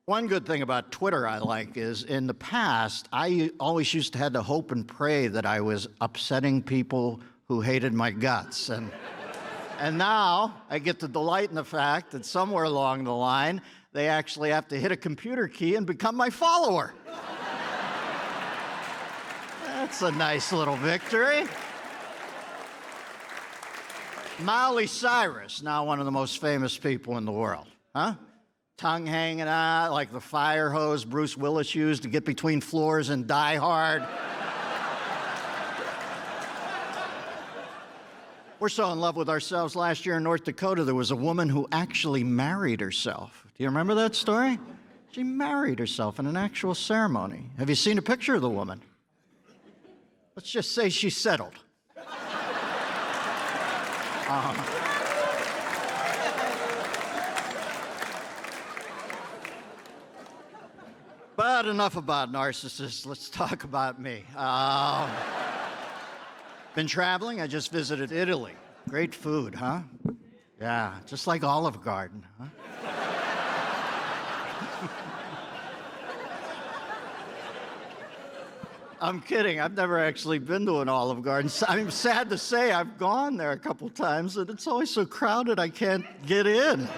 One good thing about Twitter I like is in the past, I always used to have to hope and pray that I was upsetting people who hated my guts. And now I get to delight in the fact that somewhere along the line, they actually have to hit a computer key and become my follower. That's a nice little victory. Miley Cyrus, now one of the most famous people in the world, huh? Tongue hanging out like the fire hose Bruce Willis used to get between floors and Die Hard. We're so in love with ourselves. Last year in North Dakota, there was a woman who actually married herself. Do you remember that story? She married herself in an actual ceremony. Have you seen a picture of the woman? Let's just say she's settled. But enough about narcissists. Let's talk about me. Been traveling. I just visited Italy. Great food, huh? Yeah, just like Olive Garden, huh? I'm kidding. I've never actually been to an Olive Garden. I'm sad to say I've gone there a couple times, and it's always so crowded I can't get in.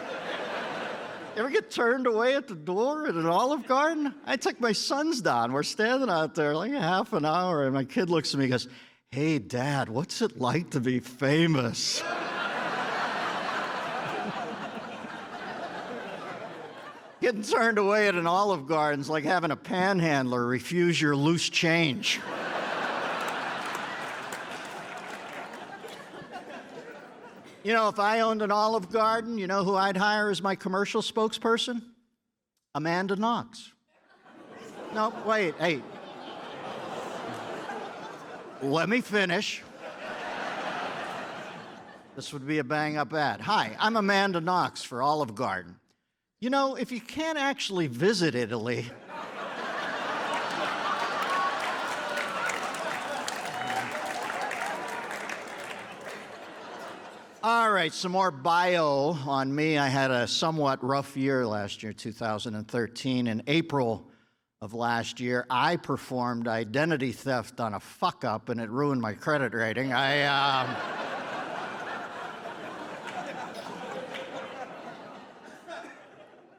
Ever get turned away at the door at an Olive Garden? I took my sons down. We're standing out there like a half an hour, and my kid looks at me and goes, "Hey, Dad, what's it like to be famous?" Getting turned away at an Olive Garden's like having a panhandler refuse your loose change. You know, if I owned an Olive Garden, you know who I'd hire as my commercial spokesperson? Amanda Knox. No, wait, hey. Let me finish. This would be a bang-up ad. Hi, I'm Amanda Knox for Olive Garden. You know, if you can't actually visit Italy, all right, some more bio on me. I had a somewhat rough year last year, 2013. In April of last year, I performed identity theft on a fuck-up, and it ruined my credit rating.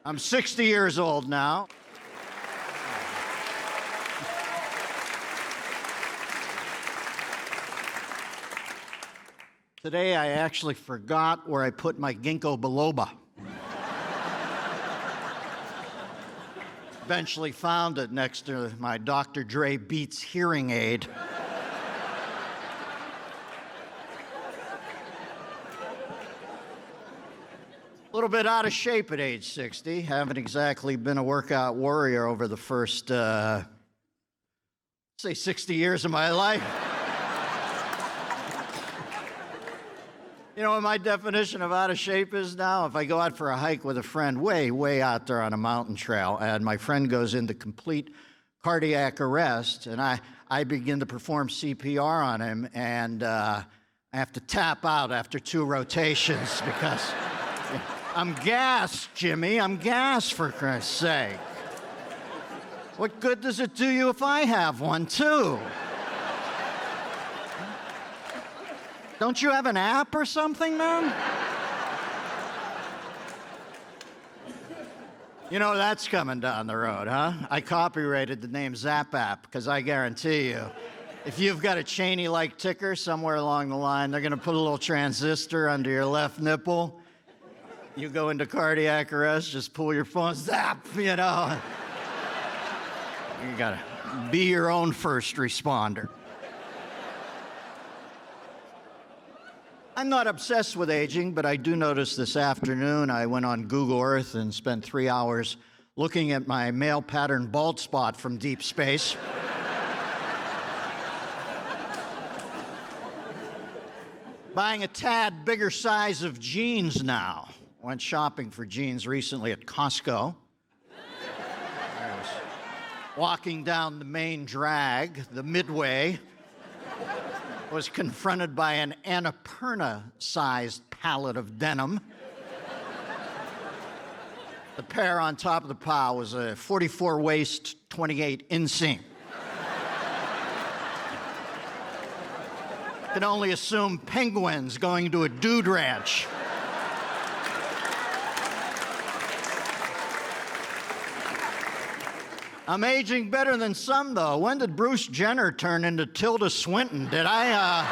I'm 60 years old now. Today, I actually forgot where I put my ginkgo biloba. Eventually found it next to my Dr. Dre Beats hearing aid. A little bit out of shape at age 60. Haven't exactly been a workout warrior over the first, say, 60 years of my life. You know what my definition of out of shape is now? If I go out for a hike with a friend way out there on a mountain trail, and my friend goes into complete cardiac arrest, and I begin to perform CPR on him, and I have to tap out after 2 rotations because I'm gassed, Jimmy. I'm gassed, for Christ's sake. What good does it do you if I have one, too? Don't you have an app or something, man? You know, that's coming down the road, huh? I copyrighted the name Zap App because I guarantee you, if you've got a Cheney-like ticker somewhere along the line, they're going to put a little transistor under your left nipple. You go into cardiac arrest, just pull your phone, zap, you know. You got to be your own first responder. I'm not obsessed with aging, but I do notice this afternoon I went on Google Earth and spent 3 hours looking at my male pattern bald spot from deep space. Buying a tad bigger size of jeans now. Went shopping for jeans recently at Costco. I was walking down the main drag, the Midway, was confronted by an Annapurna-sized pallet of denim. The pair on top of the pile was a 44 waist, 28 inseam. Can only assume penguins going to a dude ranch. I'm aging better than some, though. When did Bruce Jenner turn into Tilda Swinton? Did I?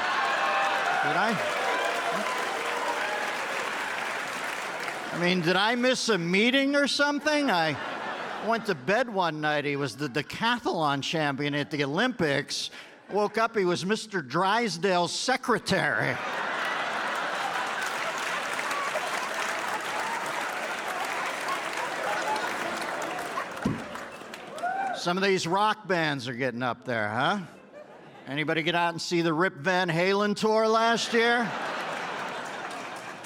I mean, did I miss a meeting or something? I went to bed one night. He was the decathlon champion at the Olympics. Woke up, he was Mr. Drysdale's secretary. Some of these rock bands are getting up there, huh? Anybody get out and see the Rip Van Halen tour last year?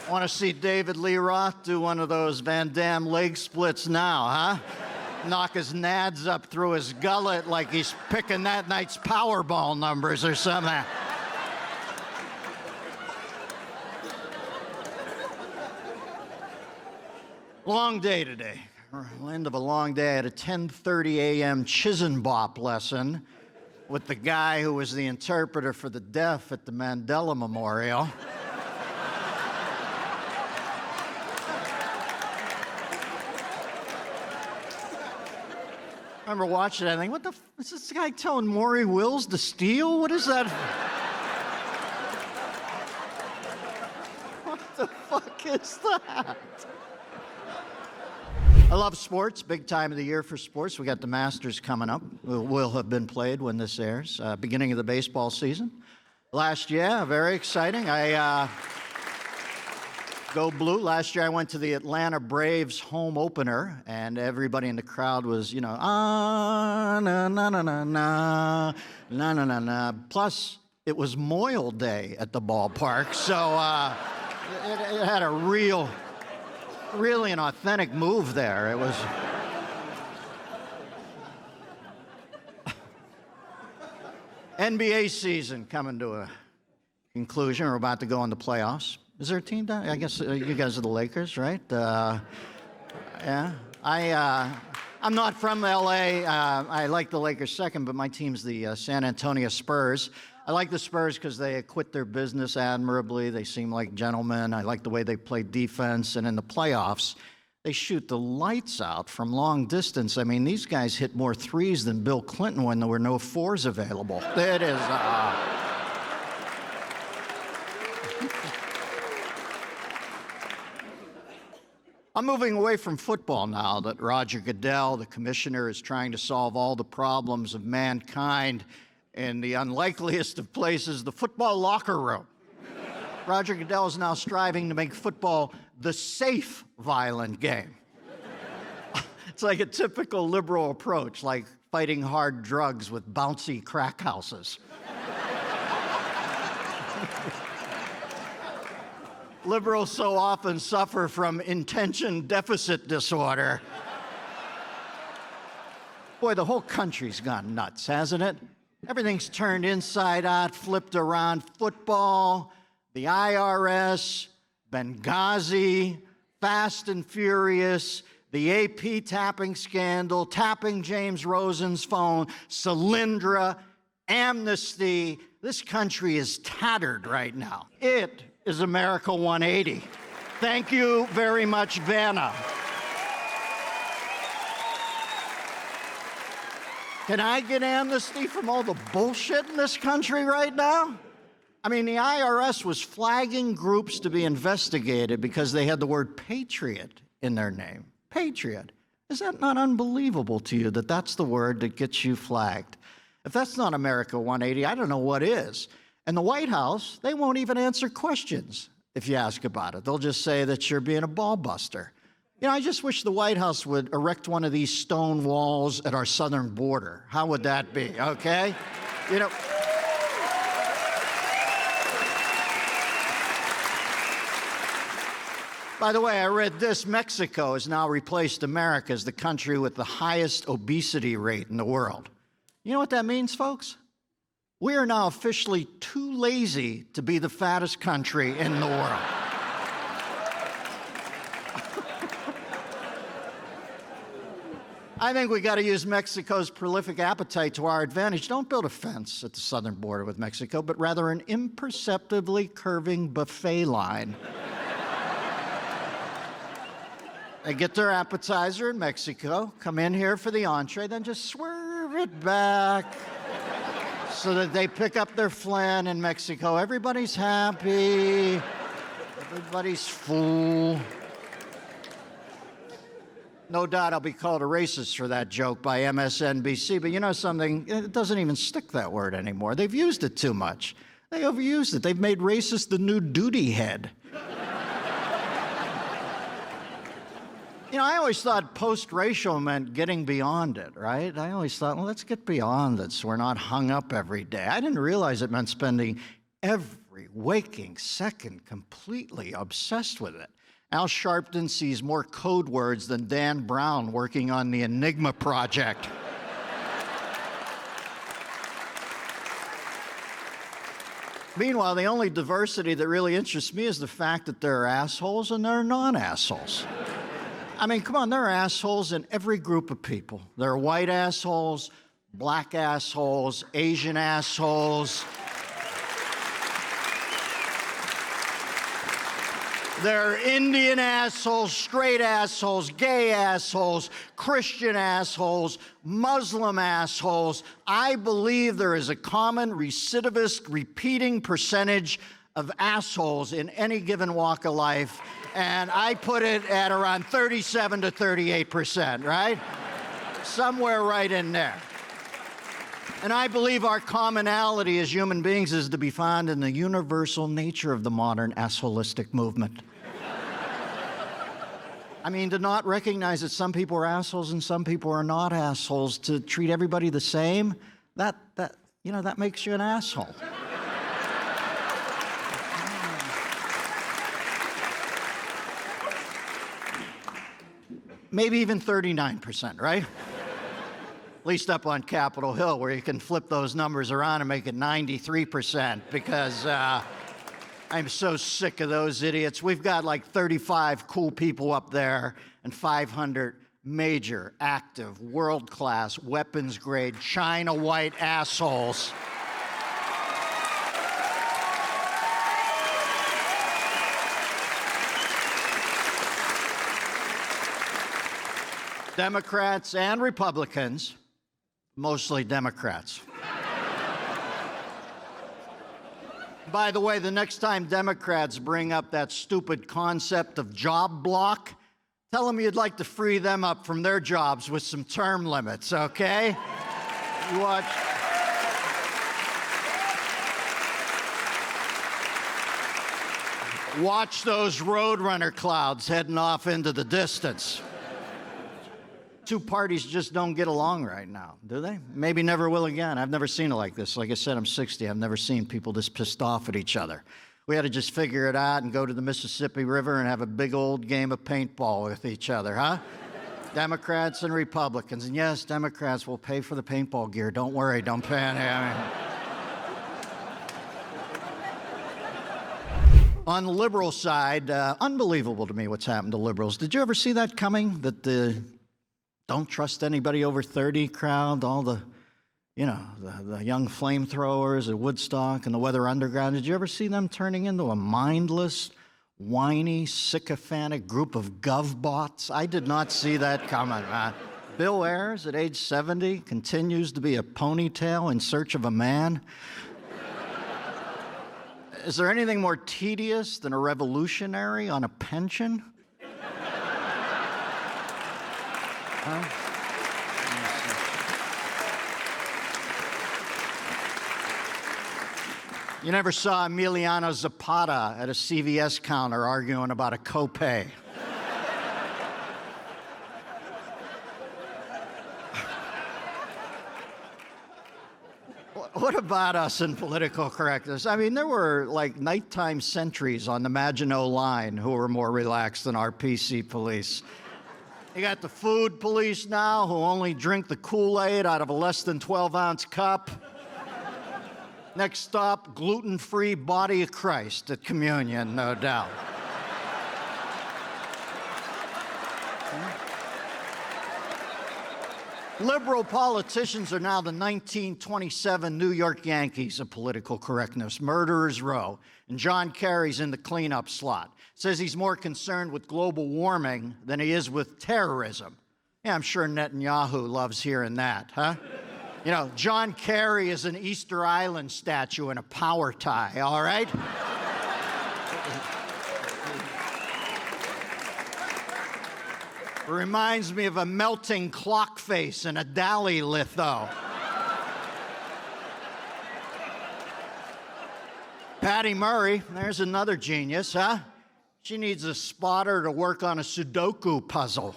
Want to see David Lee Roth do one of those Van Damme leg splits now, huh? Knock his nads up through his gullet like he's picking that night's Powerball numbers or something. Long day today. End of a long day. I had a 10:30 a.m. Chisenbop lesson with the guy who was the interpreter for the deaf at the Mandela Memorial. I remember watching it, I think, what the is this guy telling Maury Wills to steal? What is that? What the fuck is that? I love sports, big time of the year for sports. We got the Masters coming up. Will have been played when this airs. Beginning of the baseball season. Last year, very exciting. Go Blue. Last year I went to the Atlanta Braves home opener, and everybody in the crowd was, na na na na na, na na na na. Plus, it was Moyle Day at the ballpark, so it had a really an authentic move there. It was. NBA season coming to a conclusion. We're about to go into playoffs. Is there a team down? I guess you guys are the Lakers, right? Yeah. I'm not from L.A. I like the Lakers second, but my team's the San Antonio Spurs. I like the Spurs because they acquit their business admirably. They seem like gentlemen. I like the way they play defense. And in the playoffs, they shoot the lights out from long distance. I mean, these guys hit more threes than Bill Clinton when there were no fours available. It is. I'm moving away from football now that Roger Goodell, the commissioner, is trying to solve all the problems of mankind in the unlikeliest of places, the football locker room. Roger Goodell is now striving to make football the safe, violent game. It's like a typical liberal approach, like fighting hard drugs with bouncy crack houses. Liberals so often suffer from attention deficit disorder. Boy, the whole country's gone nuts, hasn't it? Everything's turned inside out, flipped around. Football, the IRS, Benghazi, Fast and Furious, the AP tapping scandal, tapping James Rosen's phone, Solyndra, amnesty. This country is tattered right now. It is America 180. Thank you very much, Vanna. Can I get amnesty from all the bullshit in this country right now? I mean, the IRS was flagging groups to be investigated because they had the word patriot in their name. Patriot. Is that not unbelievable to you that that's the word that gets you flagged? If that's not America 180, I don't know what is. And the White House, they won't even answer questions if you ask about it. They'll just say that you're being a ball buster. You know, I just wish the White House would erect one of these stone walls at our southern border. How would that be, okay? You know. By the way, I read this. Mexico has now replaced America as the country with the highest obesity rate in the world. You know what that means, folks? We are now officially too lazy to be the fattest country in the world. I think we got to use Mexico's prolific appetite to our advantage. Don't build a fence at the southern border with Mexico, but rather an imperceptibly curving buffet line. They get their appetizer in Mexico, come in here for the entree, then just swerve it back so that they pick up their flan in Mexico. Everybody's happy. Everybody's full. No doubt I'll be called a racist for that joke by MSNBC, but you know something? It doesn't even stick, that word, anymore. They've used it too much. They overused it. They've made racist the new duty head. You know, I always thought post-racial meant getting beyond it, right? I always thought, well, let's get beyond it so we're not hung up every day. I didn't realize it meant spending every waking second completely obsessed with it. Al Sharpton sees more code words than Dan Brown working on the Enigma project. Meanwhile, the only diversity that really interests me is the fact that there are assholes and there are non-assholes. I mean, come on, there are assholes in every group of people. There are white assholes, black assholes, Asian assholes. There are Indian assholes, straight assholes, gay assholes, Christian assholes, Muslim assholes. I believe there is a common recidivist repeating percentage of assholes in any given walk of life, and I put it at around 37 to 38%, right? Somewhere right in there. And I believe our commonality as human beings is to be found in the universal nature of the modern assholistic movement. I mean, to not recognize that some people are assholes and some people are not assholes, to treat everybody the same, that makes you an asshole. Maybe even 39%, right? At least up on Capitol Hill, where you can flip those numbers around and make it 93%, because I'm so sick of those idiots. We've got like 35 cool people up there and 500 major, active, world-class, weapons-grade, China white assholes. Democrats and Republicans, mostly Democrats. By the way, the next time Democrats bring up that stupid concept of job block, tell them you'd like to free them up from their jobs with some term limits, okay? You watch. Watch those Roadrunner clouds heading off into the distance. Two parties just don't get along right now, do they? Maybe never will again. I've never seen it like this. Like I said, I'm 60. I've never seen people this pissed off at each other. We had to just figure it out and go to the Mississippi River and have a big old game of paintball with each other, huh? Democrats and Republicans. And yes, Democrats will pay for the paintball gear. Don't worry, don't panic. On the liberal side, unbelievable to me what's happened to liberals. Did you ever see that coming? That the don't trust anybody over 30 crowd, all the young flamethrowers at Woodstock and the Weather Underground. Did you ever see them turning into a mindless, whiny, sycophantic group of govbots? I did not see that coming, man. Bill Ayers, at age 70, continues to be a ponytail in search of a man. Is there anything more tedious than a revolutionary on a pension? Huh? You never saw Emiliano Zapata at a CVS counter arguing about a copay. What about us in political correctness? I mean, there were like nighttime sentries on the Maginot Line who were more relaxed than our PC police. You got the food police now who only drink the Kool-Aid out of a less than 12-ounce cup. Next stop, gluten-free body of Christ at communion, no doubt. Liberal politicians are now the 1927 New York Yankees of political correctness, murderers row, and John Kerry's in the cleanup slot. Says he's more concerned with global warming than he is with terrorism. Yeah, I'm sure Netanyahu loves hearing that, huh? You know, John Kerry is an Easter Island statue in a power tie, all right? It reminds me of a melting clock face in a Dali litho. Patty Murray, there's another genius, huh? She needs a spotter to work on a Sudoku puzzle.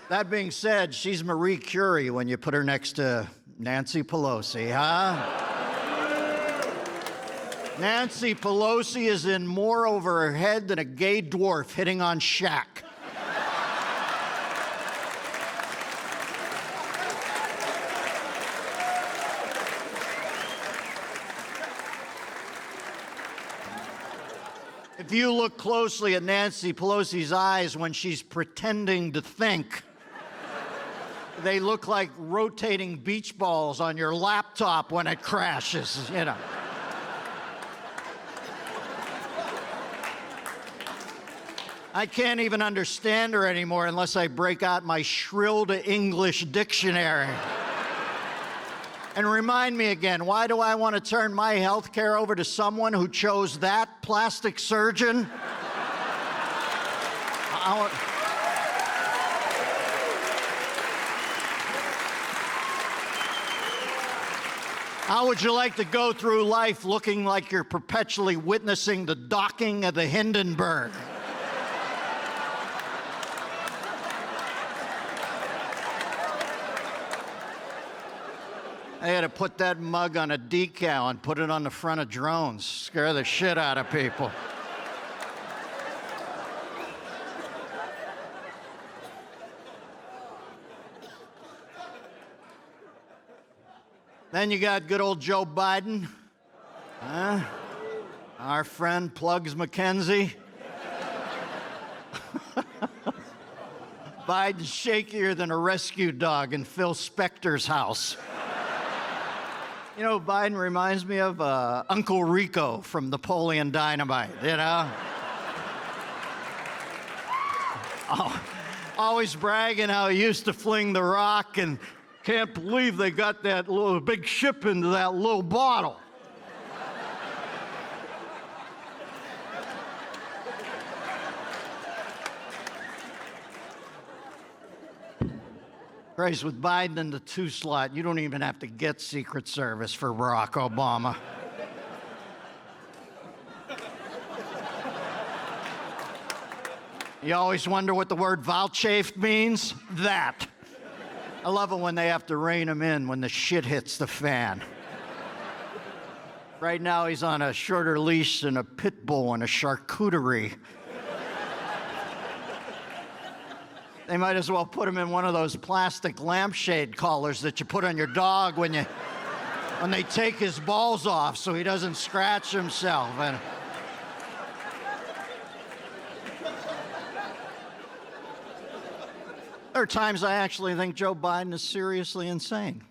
That being said, she's Marie Curie when you put her next to Nancy Pelosi, huh? Nancy Pelosi is in more over her head than a gay dwarf hitting on Shaq. If you look closely at Nancy Pelosi's eyes when she's pretending to think, they look like rotating beach balls on your laptop when it crashes, you know. I can't even understand her anymore unless I break out my shrilled English dictionary. And remind me again, why do I want to turn my health care over to someone who chose that plastic surgeon? How would you like to go through life looking like you're perpetually witnessing the docking of the Hindenburg? I had to put that mug on a decal and put it on the front of drones. Scare the shit out of people. Then you got good old Joe Biden. Our friend Plugs McKenzie. Biden's shakier than a rescue dog in Phil Spector's house. You know, Biden reminds me of Uncle Rico from Napoleon Dynamite, you know? Oh, always bragging how he used to fling the rock and can't believe they got that little big ship into that little bottle. Christ, with Biden in the 2 slot, you don't even have to get Secret Service for Barack Obama. You always wonder what the word vouchsafed means? That. I love it when they have to rein him in when the shit hits the fan. Right now, he's on a shorter leash than a pit bull in a charcuterie. They might as well put him in one of those plastic lampshade collars that you put on your dog when they take his balls off so he doesn't scratch himself. And there are times I actually think Joe Biden is seriously insane.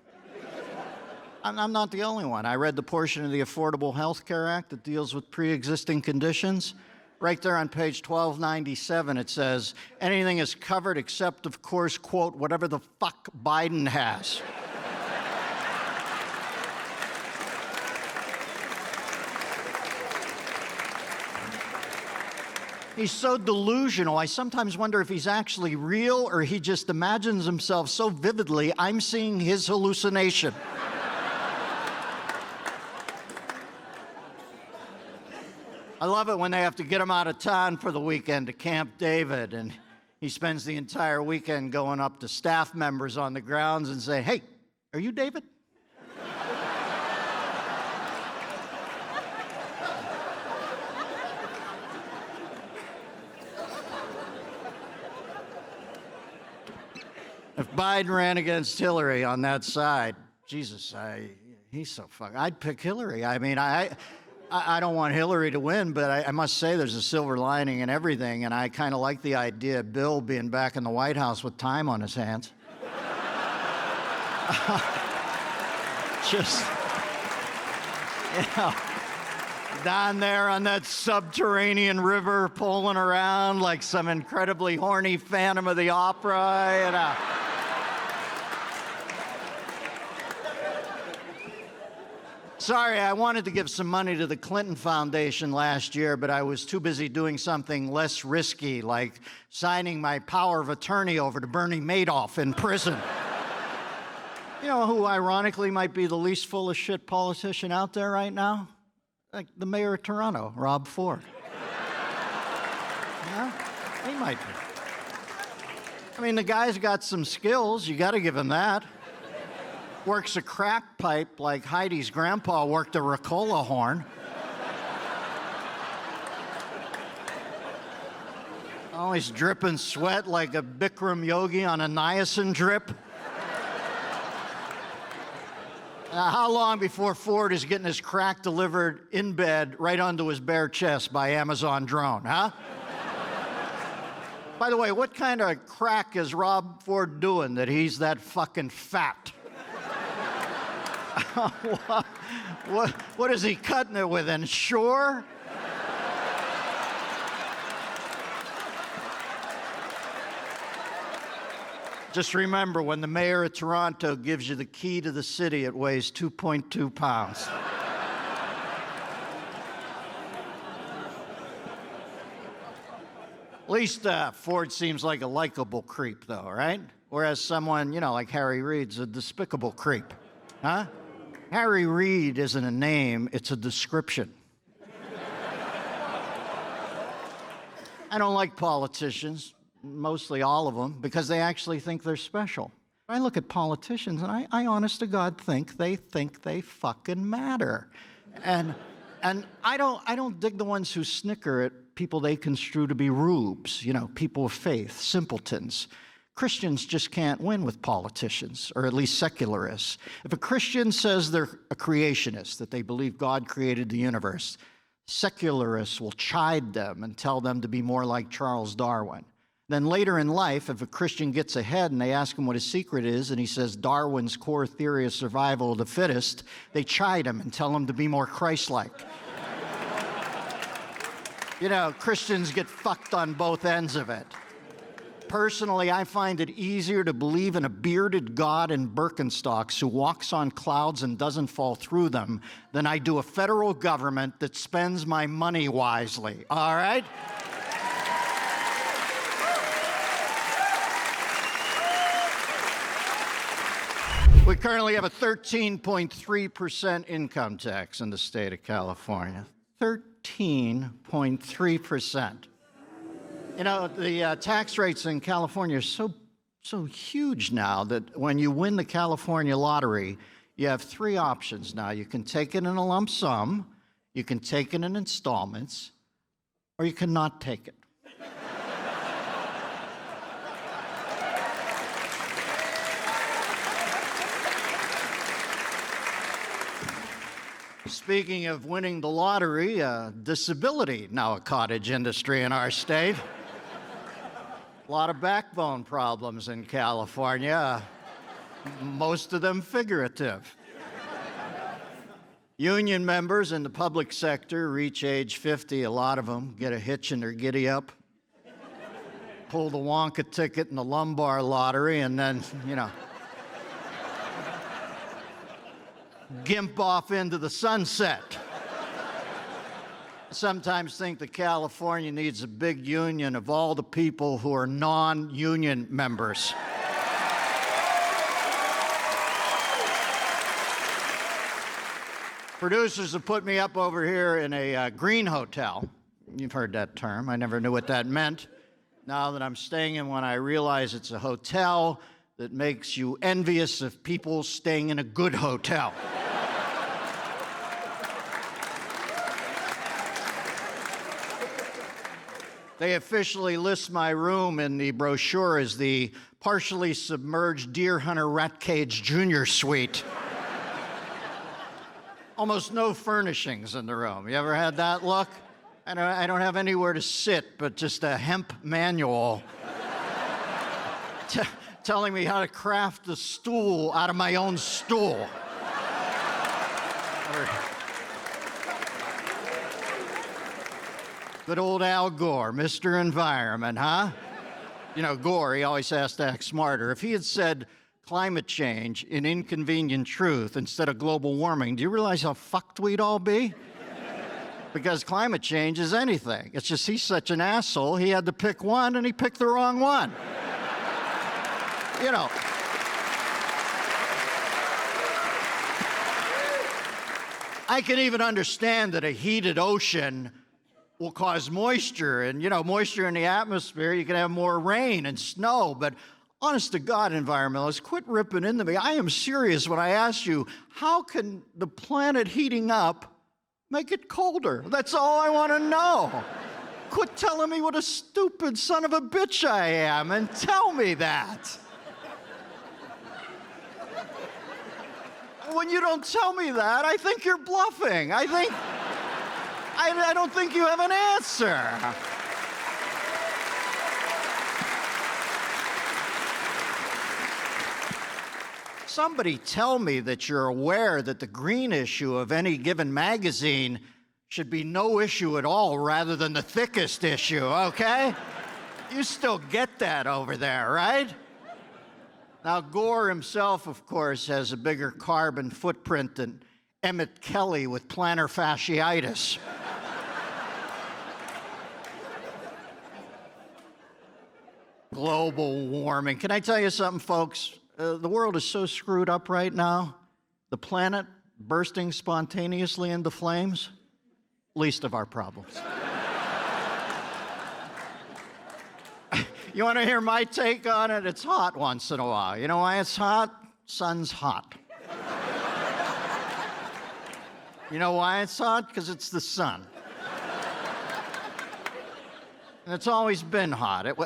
I'm not the only one. I read the portion of the Affordable Health Care Act that deals with pre-existing conditions. Right there on page 1297, it says, anything is covered except, of course, quote, whatever the fuck Biden has. He's so delusional, I sometimes wonder if he's actually real or he just imagines himself so vividly, I'm seeing his hallucination. I love it when they have to get him out of town for the weekend to Camp David, and he spends the entire weekend going up to staff members on the grounds and say, hey, are you David? If Biden ran against Hillary on that side, Jesus, he's so fucking, I'd pick Hillary. I mean, I don't want Hillary to win, but I must say there's a silver lining in everything, and I kind of like the idea of Bill being back in the White House with time on his hands. Just, down there on that subterranean river, pulling around like some incredibly horny Phantom of the Opera, Sorry, I wanted to give some money to the Clinton Foundation last year, but I was too busy doing something less risky, like signing my power of attorney over to Bernie Madoff in prison. You know who ironically might be the least full of shit politician out there right now? Like the mayor of Toronto, Rob Ford. Yeah, he might be. I mean, the guy's got some skills, you gotta give him that. Works a crack pipe like Heidi's grandpa worked a Ricola horn. Always dripping sweat like a Bikram yogi on a niacin drip. How long before Ford is getting his crack delivered in bed right onto his bare chest by Amazon drone, huh? By the way, what kind of crack is Rob Ford doing that he's that fucking fat? What is he cutting it with, Ensure? Just remember, when the mayor of Toronto gives you the key to the city, it weighs 2.2 pounds. At least Ford seems like a likable creep, though, right? Whereas someone, like Harry Reid's a despicable creep, huh? Harry Reid isn't a name, it's a description. I don't like politicians, mostly all of them, because they actually think they're special. I look at politicians and I honest to God think they fucking matter. And I don't dig the ones who snicker at people they construe to be rubes, people of faith, simpletons. Christians just can't win with politicians, or at least secularists. If a Christian says they're a creationist, that they believe God created the universe, secularists will chide them and tell them to be more like Charles Darwin. Then later in life, if a Christian gets ahead and they ask him what his secret is, and he says Darwin's core theory of survival of the fittest, they chide him and tell him to be more Christ-like. Christians get fucked on both ends of it. Personally, I find it easier to believe in a bearded God in Birkenstocks who walks on clouds and doesn't fall through them than I do a federal government that spends my money wisely, all right? We currently have a 13.3% income tax in the state of California. 13.3%. The tax rates in California are so huge now that when you win the California lottery, you have three options now. You can take it in a lump sum, you can take it in installments, or you cannot take it. Speaking of winning the lottery, disability, now a cottage industry in our state. A lot of backbone problems in California, most of them figurative. Union members in the public sector reach age 50, a lot of them get a hitch in their giddy-up, pull the Wonka ticket in the lumbar lottery, and then, gimp off into the sunset. I sometimes think that California needs a big union of all the people who are non-union members. Producers have put me up over here in a green hotel. You've heard that term. I never knew what that meant. Now that I'm staying in one, I realize it's a hotel that makes you envious of people staying in a good hotel. They officially list my room in the brochure as the partially submerged Deer Hunter Rat Cage Junior Suite. almost no furnishings in the room. You ever had that look? I don't have anywhere to sit but just a hemp manual telling me how to craft a stool out of my own stool. Good old Al Gore, Mr. Environment, huh? You know, Gore, he always has to act smarter. If he had said climate change in Inconvenient Truth instead of global warming, do you realize how fucked we'd all be? Because climate change is anything. It's just he's such an asshole, he had to pick one and he picked the wrong one. You know. I can even understand that a heated ocean will cause moisture, and moisture in the atmosphere, you can have more rain and snow, but honest to God, environmentalists, quit ripping into me. I am serious when I ask you, how can the planet heating up make it colder? That's all I want to know. Quit telling me what a stupid son of a bitch I am and tell me that. When you don't tell me that, I think you're bluffing. I don't think you have an answer. Somebody tell me that you're aware that the green issue of any given magazine should be no issue at all rather than the thickest issue, okay? You still get that over there, right? Now, Gore himself, of course, has a bigger carbon footprint than Emmett Kelly with plantar fasciitis. Global warming. Can I tell you something, folks? The world is so screwed up right now. The planet bursting spontaneously into flames, least of our problems. You want to hear my take on it? It's hot once in a while. You know why it's hot? Sun's hot. You know why it's hot? Because it's the sun. And it's always been hot. It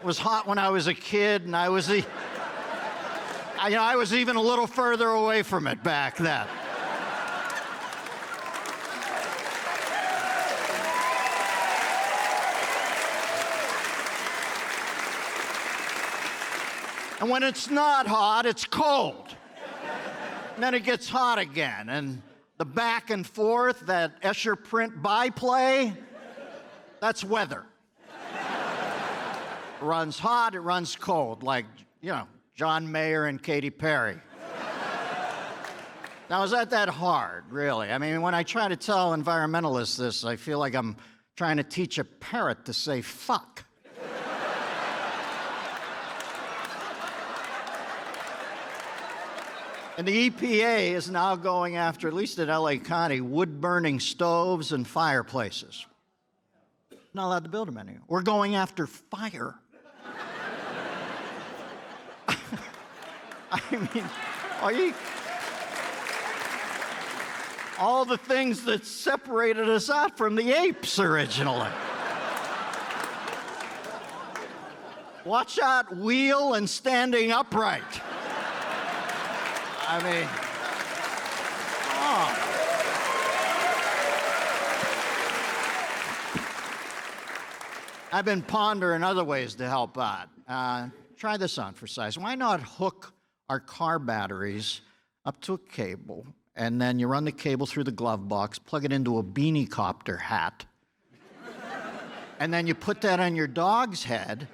was hot when I was a kid, and I was even a little further away from it back then. And when it's not hot, it's cold. And then it gets hot again. And the back and forth, that Escher print byplay, that's weather. It runs hot, it runs cold, like, John Mayer and Katy Perry. Now, is that hard, really? I mean, when I try to tell environmentalists this, I feel like I'm trying to teach a parrot to say fuck. And the EPA is now going after, at least in LA County, wood-burning stoves and fireplaces. Not allowed to build them anymore. We're going after fire. I mean, all the things that separated us out from the apes originally. Watch out, wheel and standing upright. I mean, I've been pondering other ways to help out. Try this on for size. Why not hook our car batteries up to a cable, and then you run the cable through the glove box, plug it into a beanie copter hat, and then you put that on your dog's head,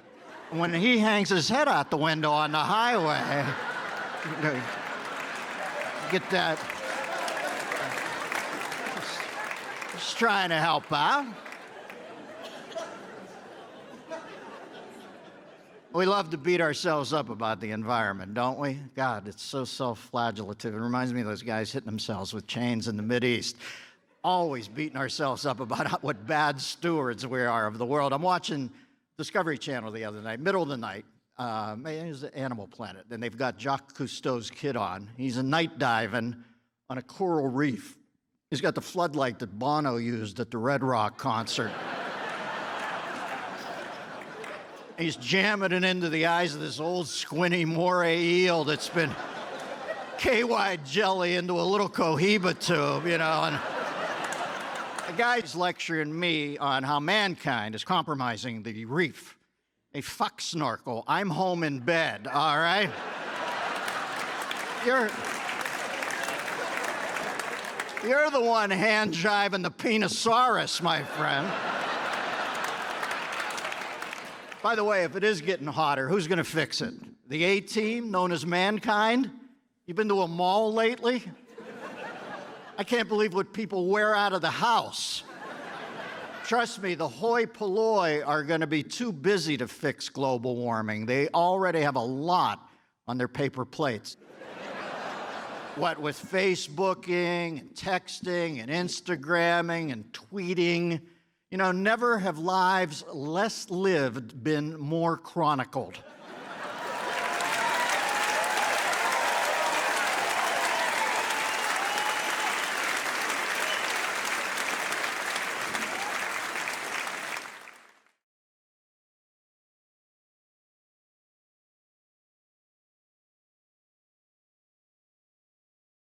and when he hangs his head out the window on the highway, get that. Just trying to help out. We love to beat ourselves up about the environment, don't we? God, it's so self-flagellative. It reminds me of those guys hitting themselves with chains in the Mideast. Always beating ourselves up about what bad stewards we are of the world. I'm watching Discovery Channel the other night, middle of the night. It was Animal Planet, and they've got Jacques Cousteau's kid on. He's a night diving on a coral reef. He's got the floodlight that Bono used at the Red Rock concert. He's jamming it into the eyes of this old squinty moray eel that's been KY jelly into a little Cohiba tube, you know. And a guy's lecturing me on how mankind is compromising the reef. Hey, fuck snorkel. I'm home in bed, all right? You're the one hand-jiving the penisaurus, my friend. By the way, if it is getting hotter, who's going to fix it? The A-team, known as mankind? You been to a mall lately? I can't believe what people wear out of the house. Trust me, the hoi polloi are going to be too busy to fix global warming. They already have a lot on their paper plates. What with Facebooking and texting and Instagramming and tweeting, you know, never have lives less lived been more chronicled.